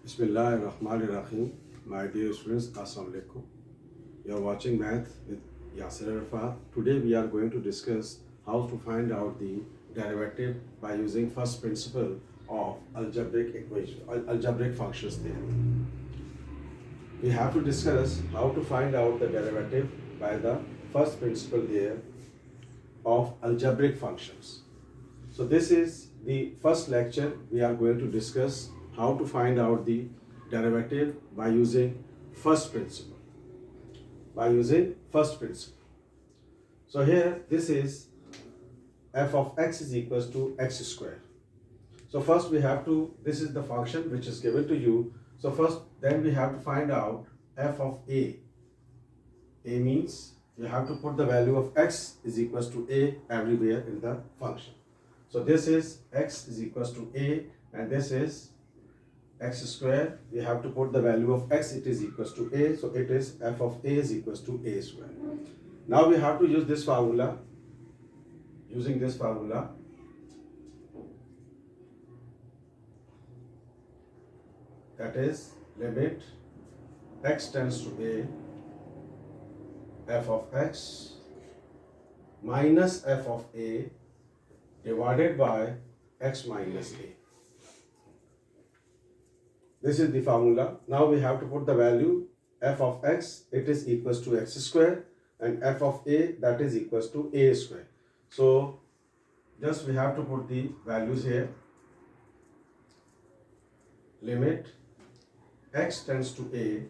Bismillahirrahmanirrahim. My dear students, Assalamu alaikum. You are watching Math with Yasir Arafat. Today we are going to discuss how to find out the derivative by using first principle of algebraic functions theory. We have to discuss how to find out the derivative by the first principle there of algebraic functions. So this is the first lecture. We are going to discuss how to find out the derivative by using first principle. So here this is f of x is equals to x square. So first we have to, this is the function which is given to you. So first then we have to find out f of a. A means you have to put the value of x is equals to a everywhere in the function. So this is x is equals to a and this is x square. We have to put the value of x, it is equals to a. So it is f of a is equals to a square. Now we have to use this formula. Using this formula, that is limit x tends to a, f of x minus f of a divided by x minus a. This is the formula. Now we have to put the value f of x, it is equals to x square, and f of a, that is equals to a square. So just we have to put the values here. Limit x tends to a,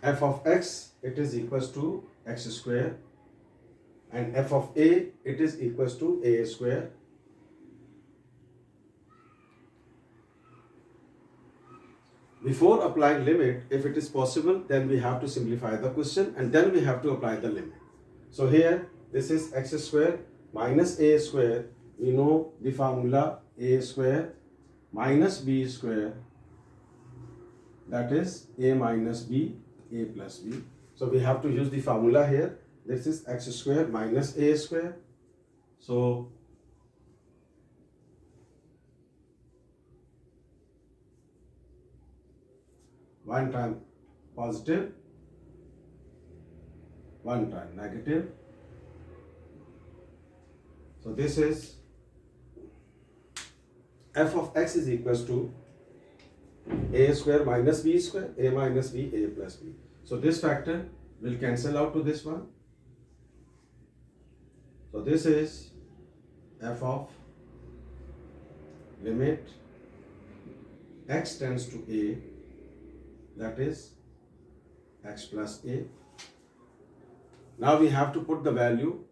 f of x, it is equals to x square, and f of a, it is equals to a square. Before applying limit, if it is possible, then we have to simplify the question and then we have to apply the limit. So here, this is x square minus a square. We know the formula a square minus b square, that is a minus b, a plus b. So we have to use the formula here. This is x square minus a square. So one time positive, one time negative. So this is f of x is equals to a square minus b square, a minus b, a plus b. So this factor will cancel out to this one. So this is f of limit x tends to a, that is x plus a. Now we have to put the value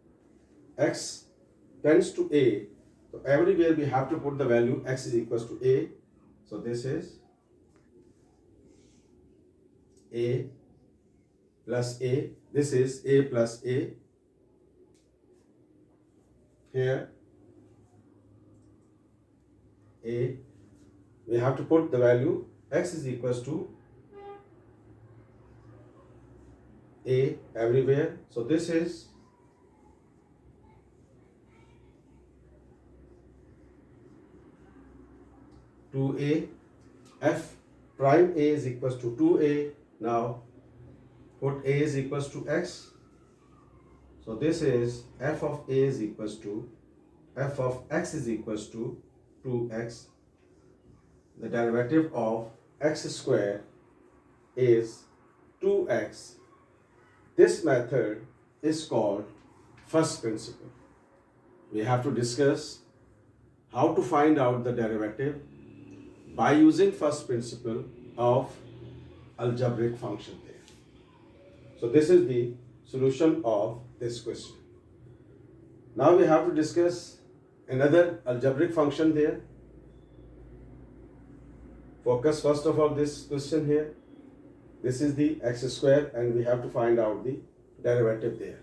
x tends to a. So everywhere we have to put the value x is equals to a. So this is a plus a. This is a plus a. Here a, we have to put the value x is equals to a everywhere. So this is two a, f prime a is equals to 2a. Now put a is equals to x. So this is f of a is equals to f of x is equals to 2x. The derivative of x square is 2x. This method is called first principle. We have to discuss how to find out the derivative by using first principle of algebraic function there. So this is the solution of this question. Now we have to discuss another algebraic function there. Focus first of all this question here. This is the x square and we have to find out the derivative there.